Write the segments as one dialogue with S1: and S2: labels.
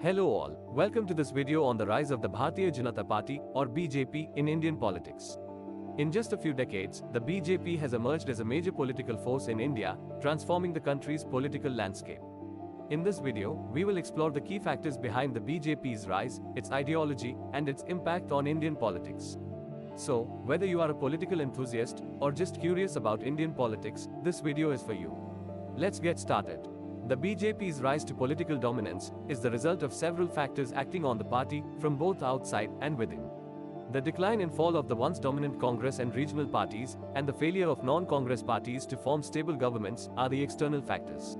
S1: Hello all, welcome to this video on the rise of the Bharatiya Janata Party or BJP in Indian politics. In just a few decades, the BJP has emerged as a major political force in India, transforming the country's political landscape. In this video, we will explore the key factors behind the BJP's rise, its ideology, and its impact on Indian politics. So, whether you are a political enthusiast or just curious about Indian politics, this video is for you. Let's get started. The BJP's rise to political dominance is the result of several factors acting on the party from both outside and within. The decline and fall of the once dominant Congress and regional parties, and the failure of non-Congress parties to form stable governments are the external factors.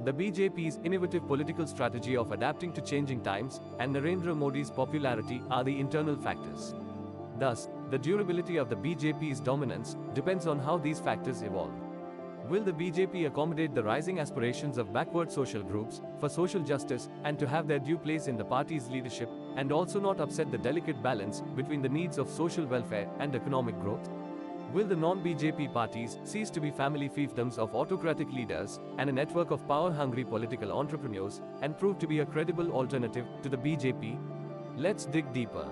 S1: The BJP's innovative political strategy of adapting to changing times and Narendra Modi's popularity are the internal factors. Thus, the durability of the BJP's dominance depends on how these factors evolve. Will the BJP accommodate the rising aspirations of backward social groups for social justice and to have their due place in the party's leadership, and also not upset the delicate balance between the needs of social welfare and economic growth? Will the non-BJP parties cease to be family fiefdoms of autocratic leaders and a network of power-hungry political entrepreneurs and prove to be a credible alternative to the BJP? Let's dig deeper.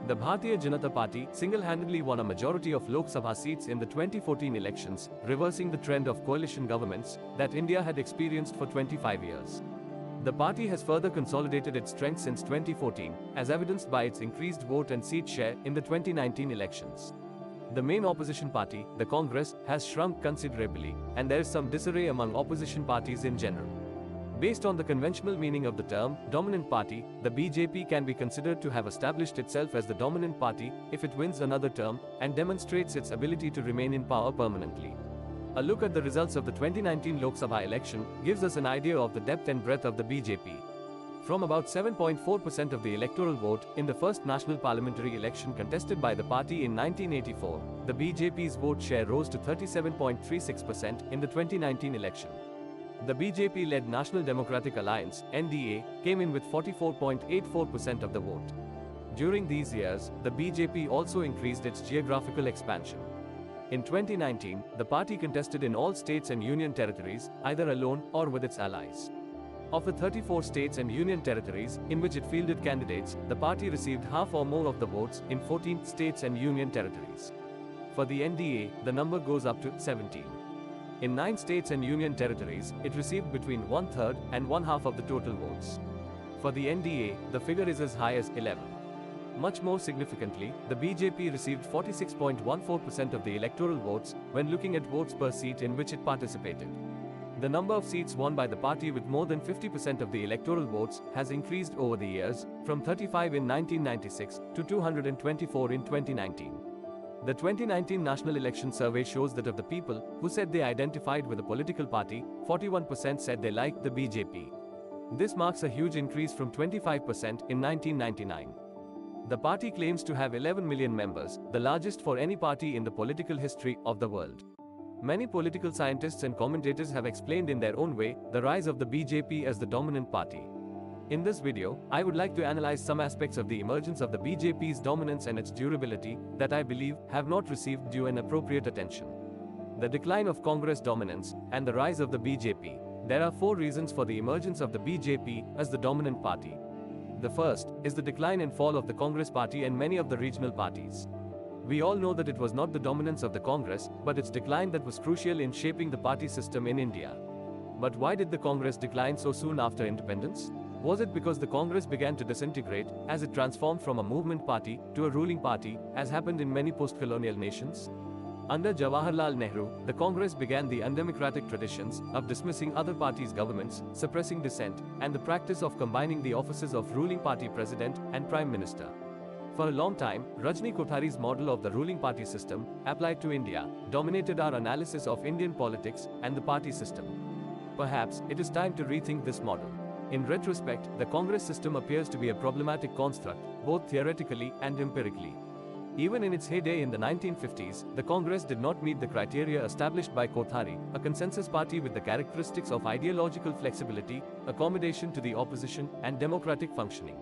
S1: The Bharatiya Janata Party single-handedly won a majority of Lok Sabha seats in the 2014 elections, reversing the trend of coalition governments that India had experienced for 25 years. The party has further consolidated its strength since 2014, as evidenced by its increased vote and seat share in the 2019 elections. The main opposition party, the Cogress, has shrunk considerably, and there is some disarray among opposition parties in general. Based on the conventional meaning of the term dominant party, the BJP can be considered to have established itself as the dominant party if it wins another term and demonstrates its ability to remain in power permanently. A look at the results of the 2019 Lok Sabha election gives us an idea of the depth and breadth of the BJP. From about 7.4% of the electoral vote in the first national parliamentary election contested by the party in 1984, the BJP's vote share rose to 37.36% in the 2019 election. The BJP-led National Democratic Alliance (NDA) came in with 44.84% of the vote. During these years, the BJP also increased its geographical expansion. In 2019, the party contested in all states and union territories, either alone or with its allies. Of the 34 states and union territories in which it fielded candidates, the party received half or more of the votes in 14 states and union territories. For the NDA, the number goes up to 17. In 9 states and union territories, it received between one-third and one-half of the total votes. For the NDA, the figure is as high as 11. Much more significantly, the BJP received 46.14% of the electoral votes when looking at votes per seat in which it participated. The number of seats won by the party with more than 50% of the electoral votes has increased over the years, from 35 in 1996 to 224 in 2019. The 2019 National Election Survey shows that of the people who said they identified with a political party, 41% said they liked the BJP. This marks a huge increase from 25% in 1999. The party claims to have 11 million members, the largest for any party in the political history of the world. Many political scientists and commentators have explained in their own way the rise of the BJP as the dominant party. In this video, I would like to analyze some aspects of the emergence of the BJP's dominance and its durability that I believe have not received due and appropriate attention. The decline of Congress dominance and the rise of the BJP. There are 4 reasons for the emergence of the BJP as the dominant party. The first is the decline and fall of the Congress party and many of the regional parties. We all know that it was not the dominance of the Congress, but its decline that was crucial in shaping the party system in India. But why did the Congress decline so soon after independence? Was it because the Congress began to disintegrate as it transformed from a movement party to a ruling party, as happened in many post-colonial nations? Under Jawaharlal Nehru, the Congress began the undemocratic traditions of dismissing other parties' governments, suppressing dissent, and the practice of combining the offices of ruling party president and prime minister. For a long time, Rajni Kothari's model of the ruling party system, applied to India, dominated our analysis of Indian politics and the party system. Perhaps it is time to rethink this model. In retrospect, the Congress system appears to be a problematic construct, both theoretically and empirically. Even in its heyday in the 1950s, the Congress did not meet the criteria established by Kothari, a consensus party with the characteristics of ideological flexibility, accommodation to the opposition, and democratic functioning.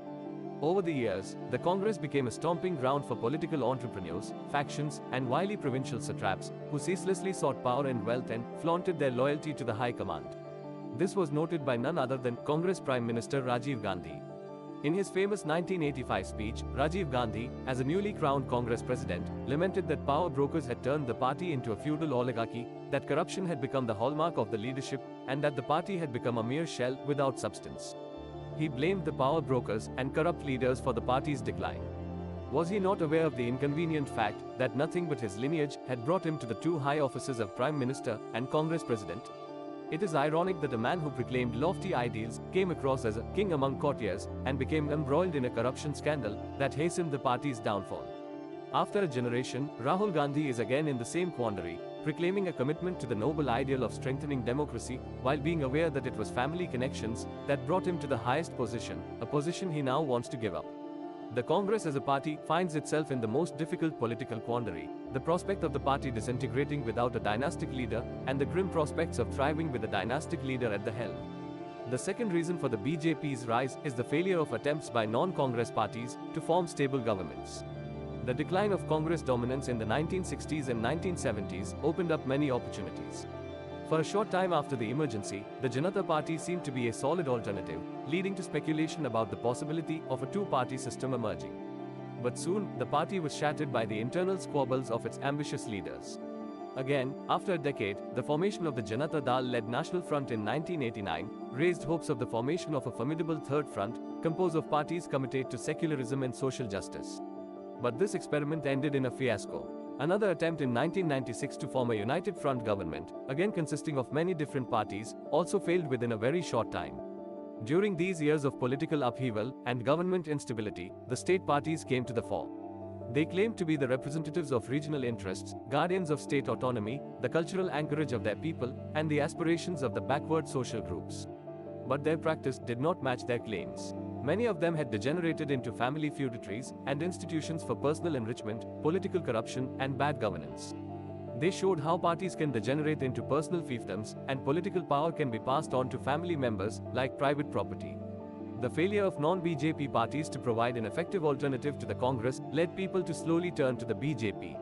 S1: Over the years, the Congress became a stomping ground for political entrepreneurs, factions, and wily provincial satraps who ceaselessly sought power and wealth and flaunted their loyalty to the high command. This was noted by none other than Congress Prime Minister Rajiv Gandhi. In his famous 1985 speech, Rajiv Gandhi, as a newly crowned Congress president, lamented that power brokers had turned the party into a feudal oligarchy, that corruption had become the hallmark of the leadership, and that the party had become a mere shell without substance. He blamed the power brokers and corrupt leaders for the party's decline. Was he not aware of the inconvenient fact that nothing but his lineage had brought him to the two high offices of Prime Minister and Congress President? It is ironic that a man who proclaimed lofty ideals came across as a king among courtiers and became embroiled in a corruption scandal that hastened the party's downfall. After a generation, Rahul Gandhi is again in the same quandary, proclaiming a commitment to the noble ideal of strengthening democracy, while being aware that it was family connections that brought him to the highest position, a position he now wants to give up. The Congress as a party finds itself in the most difficult political quandary, the prospect of the party disintegrating without a dynastic leader, and the grim prospects of thriving with a dynastic leader at the helm. The second reason for the BJP's rise is the failure of attempts by non-Congress parties to form stable governments. The decline of Congress dominance in the 1960s and 1970s opened up many opportunities. For a short time after the emergency, the Janata Party seemed to be a solid alternative, leading to speculation about the possibility of a two-party system emerging. But soon, the party was shattered by the internal squabbles of its ambitious leaders. Again, after a decade, the formation of the Janata Dal-led National Front in 1989 raised hopes of the formation of a formidable third front, composed of parties committed to secularism and social justice. But this experiment ended in a fiasco. Another attempt in 1996 to form a united front government, again consisting of many different parties, also failed within a very short time. During these years of political upheaval and government instability, the state parties came to the fore. They claimed to be the representatives of regional interests, guardians of state autonomy, the cultural anchorage of their people, and the aspirations of the backward social groups. But their practice did not match their claims. Many of them had degenerated into family feudatories and institutions for personal enrichment, political corruption, and bad governance. They showed how parties can degenerate into personal fiefdoms, and political power can be passed on to family members, like private property. The failure of non-BJP parties to provide an effective alternative to the Congress led people to slowly turn to the BJP.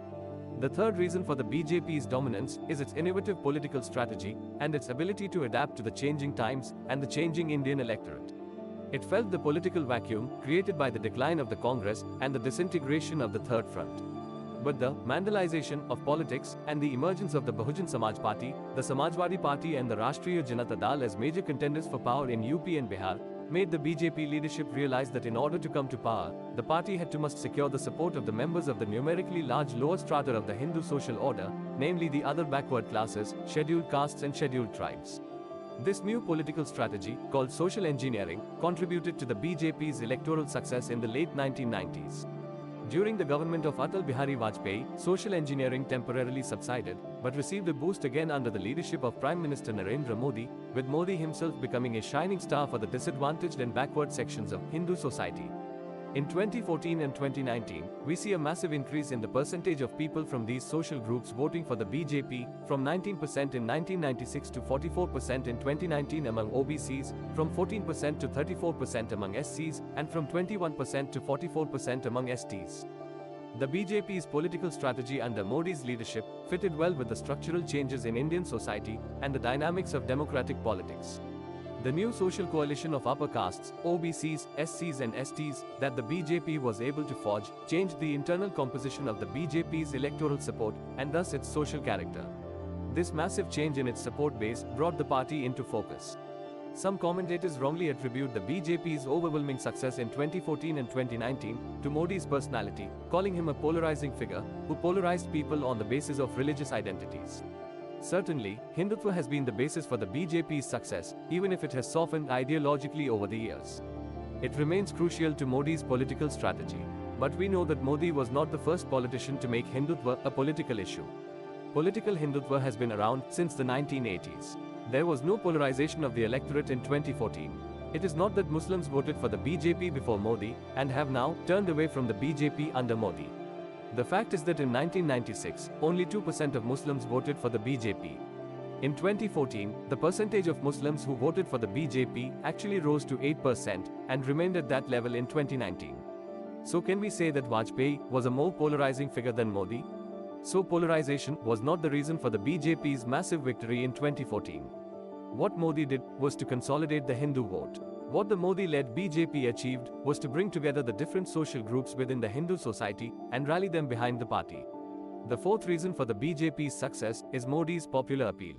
S1: The third reason for the BJP's dominance is its innovative political strategy and its ability to adapt to the changing times and the changing Indian electorate. It felt the political vacuum created by the decline of the Congress and the disintegration of the Third Front. But the Mandalization of politics and the emergence of the Bahujan Samaj Party, the Samajwadi Party and the Rashtriya Janata Dal as major contenders for power in UP and Bihar, made the BJP leadership realize that in order to come to power, the party must secure the support of the members of the numerically large lower strata of the Hindu social order, namely the other backward classes, scheduled castes and scheduled tribes. This new political strategy, called social engineering, contributed to the BJP's electoral success in the late 1990s. During the government of Atal Bihari Vajpayee, social engineering temporarily subsided, but received a boost again under the leadership of Prime Minister Narendra Modi, with Modi himself becoming a shining star for the disadvantaged and backward sections of Hindu society. In 2014 and 2019, we see a massive increase in the percentage of people from these social groups voting for the BJP, from 19% in 1996 to 44% in 2019 among OBCs, from 14% to 34% among SCs, and from 21% to 44% among STs. The BJP's political strategy under Modi's leadership fitted well with the structural changes in Indian society and the dynamics of democratic politics. The new social coalition of upper castes, OBCs, SCs and STs, that the BJP was able to forge, changed the internal composition of the BJP's electoral support, and thus its social character. This massive change in its support base brought the party into focus. Some commentators wrongly attribute the BJP's overwhelming success in 2014 and 2019 to Modi's personality, calling him a polarizing figure, who polarized people on the basis of religious identities. Certainly, Hindutva has been the basis for the BJP's success, even if it has softened ideologically over the years. It remains crucial to Modi's political strategy. But we know that Modi was not the first politician to make Hindutva a political issue. Political Hindutva has been around since the 1980s. There was no polarization of the electorate in 2014. It is not that Muslims voted for the BJP before Modi and have now turned away from the BJP under Modi. The fact is that in 1996, only 2% of Muslims voted for the BJP. In 2014, the percentage of Muslims who voted for the BJP actually rose to 8% and remained at that level in 2019. So can we say that Vajpayee was a more polarizing figure than Modi? So polarization was not the reason for the BJP's massive victory in 2014. What Modi did was to consolidate the Hindu vote. What the Modi-led BJP achieved was to bring together the different social groups within the Hindu society and rally them behind the party. The fourth reason for the BJP's success is Modi's popular appeal.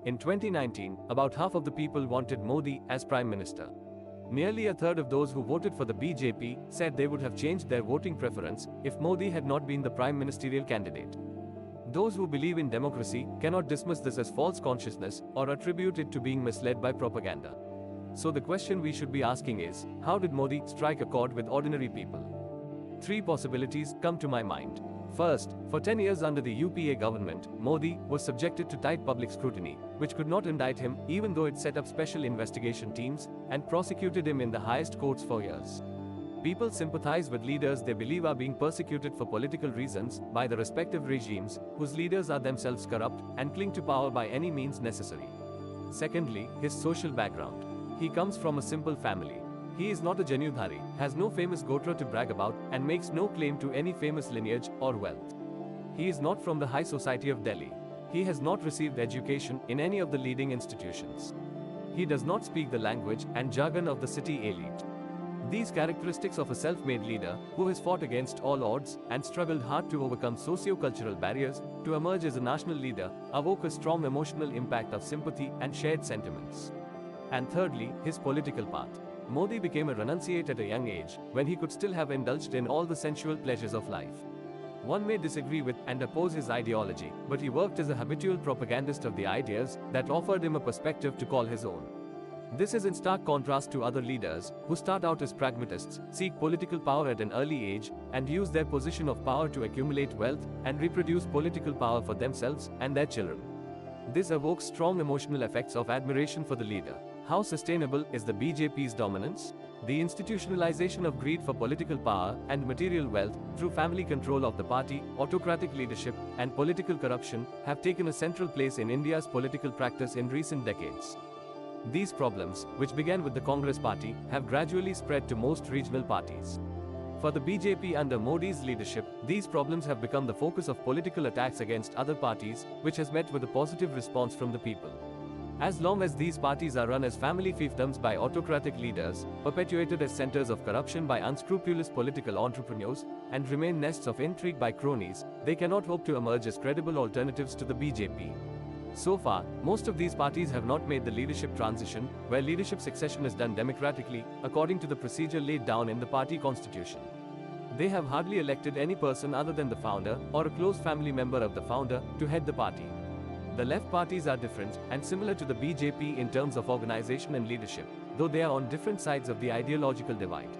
S1: In 2019, about half of the people wanted Modi as Prime Minister. Nearly a third of those who voted for the BJP said they would have changed their voting preference if Modi had not been the prime ministerial candidate. Those who believe in democracy cannot dismiss this as false consciousness or attribute it to being misled by propaganda. So the question we should be asking is, how did Modi strike a chord with ordinary people? Three possibilities come to my mind. First, for 10 years under the UPA government, Modi was subjected to tight public scrutiny, which could not indict him even though it set up special investigation teams and prosecuted him in the highest courts for years. People sympathize with leaders they believe are being persecuted for political reasons by the respective regimes, whose leaders are themselves corrupt and cling to power by any means necessary. Secondly, his social background. He comes from a simple family. He is not a Janudhari, has no famous gotra to brag about, and makes no claim to any famous lineage or wealth. He is not from the high society of Delhi. He has not received education in any of the leading institutions. He does not speak the language and jargon of the city elite. These characteristics of a self-made leader who has fought against all odds and struggled hard to overcome socio-cultural barriers to emerge as a national leader evoke a strong emotional impact of sympathy and shared sentiments. And thirdly, his political path. Modi became a renunciate at a young age, when he could still have indulged in all the sensual pleasures of life. One may disagree with and oppose his ideology, but he worked as a habitual propagandist of the ideas that offered him a perspective to call his own. This is in stark contrast to other leaders, who start out as pragmatists, seek political power at an early age, and use their position of power to accumulate wealth and reproduce political power for themselves and their children. This evokes strong emotional effects of admiration for the leader. How sustainable is the BJP's dominance? The institutionalization of greed for political power and material wealth through family control of the party, autocratic leadership, and political corruption have taken a central place in India's political practice in recent decades. These problems, which began with the Cogress party, have gradually spread to most regional parties. For the BJP under Modi's leadership, these problems have become the focus of political attacks against other parties, which has met with a positive response from the people. As long as these parties are run as family fiefdoms by autocratic leaders, perpetuated as centers of corruption by unscrupulous political entrepreneurs, and remain nests of intrigue by cronies, they cannot hope to emerge as credible alternatives to the BJP. So far, most of these parties have not made the leadership transition, where leadership succession is done democratically, according to the procedure laid down in the party constitution. They have hardly elected any person other than the founder, or a close family member of the founder, to head the party. The left parties are different and similar to the BJP in terms of organization and leadership, though they are on different sides of the ideological divide.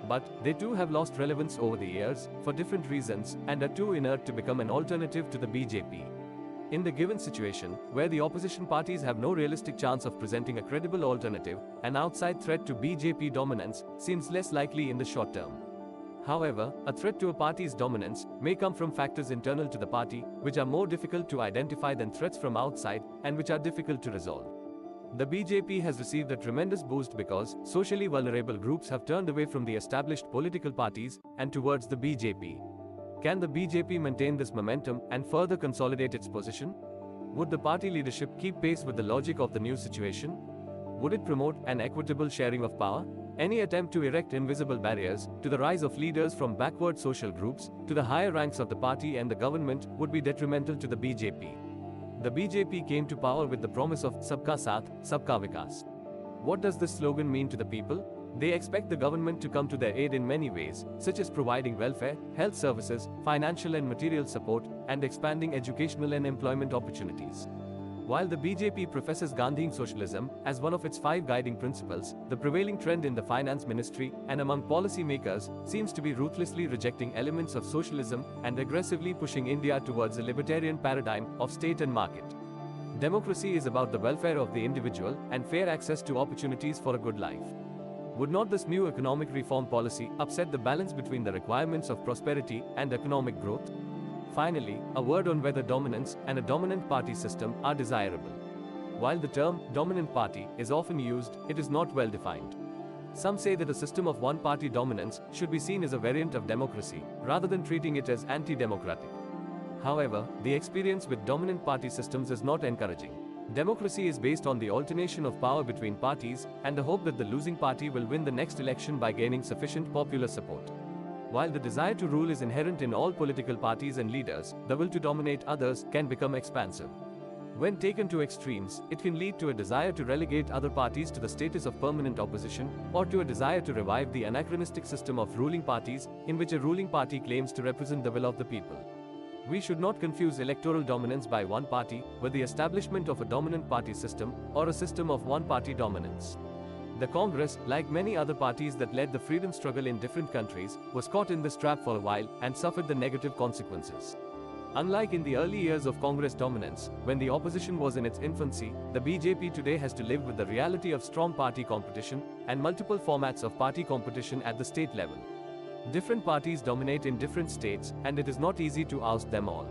S1: But they too have lost relevance over the years, for different reasons, and are too inert to become an alternative to the BJP. In the given situation, where the opposition parties have no realistic chance of presenting a credible alternative, an outside threat to BJP dominance seems less likely in the short term. However, a threat to a party's dominance may come from factors internal to the party, which are more difficult to identify than threats from outside, and which are difficult to resolve. The BJP has received a tremendous boost because socially vulnerable groups have turned away from the established political parties and towards the BJP. Can the BJP maintain this momentum and further consolidate its position? Would the party leadership keep pace with the logic of the new situation? Would it promote an equitable sharing of power? Any attempt to erect invisible barriers to the rise of leaders from backward social groups to the higher ranks of the party and the government would be detrimental to the BJP. The BJP came to power with the promise of Sabka Saath, Sabka Vikas. What does this slogan mean to the people? They expect the government to come to their aid in many ways, such as providing welfare, health services, financial and material support, and expanding educational and employment opportunities. While the BJP professes Gandhian socialism as one of its 5 guiding principles, the prevailing trend in the finance ministry and among policy makers seems to be ruthlessly rejecting elements of socialism and aggressively pushing India towards a libertarian paradigm of state and market. Democracy is about the welfare of the individual and fair access to opportunities for a good life. Would not this new economic reform policy upset the balance between the requirements of prosperity and economic growth? Finally, a word on whether dominance and a dominant party system are desirable. While the term dominant party is often used, it is not well defined. Some say that a system of one-party dominance should be seen as a variant of democracy, rather than treating it as anti-democratic. However, the experience with dominant party systems is not encouraging. Democracy is based on the alternation of power between parties and the hope that the losing party will win the next election by gaining sufficient popular support. While the desire to rule is inherent in all political parties and leaders, the will to dominate others can become expansive. When taken to extremes, it can lead to a desire to relegate other parties to the status of permanent opposition, or to a desire to revive the anachronistic system of ruling parties, in which a ruling party claims to represent the will of the people. We should not confuse electoral dominance by one party with the establishment of a dominant party system, or a system of one-party dominance. The Congress, like many other parties that led the freedom struggle in different countries, was caught in this trap for a while and suffered the negative consequences. Unlike in the early years of Congress dominance, when the opposition was in its infancy, the BJP today has to live with the reality of strong party competition and multiple formats of party competition at the state level. Different parties dominate in different states, and it is not easy to oust them all.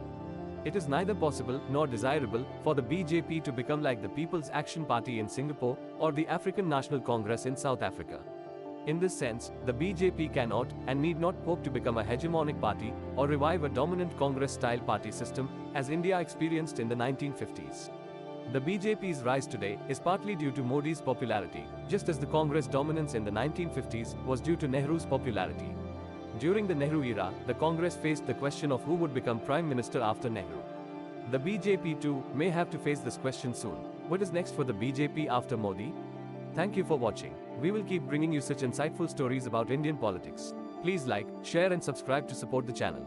S1: It is neither possible nor desirable for the BJP to become like the People's Action Party in Singapore or the African National Congress in South Africa. In this sense, the BJP cannot and need not hope to become a hegemonic party or revive a dominant Congress-style party system, as India experienced in the 1950s. The BJP's rise today is partly due to Modi's popularity, just as the Congress dominance in the 1950s was due to Nehru's popularity. During the Nehru era, the Congress faced the question of who would become Prime Minister after Nehru. The BJP too may have to face this question soon. What is next for the BJP after Modi? Thank you for watching. We will keep bringing you such insightful stories about Indian politics. Please like, share and subscribe to support the channel.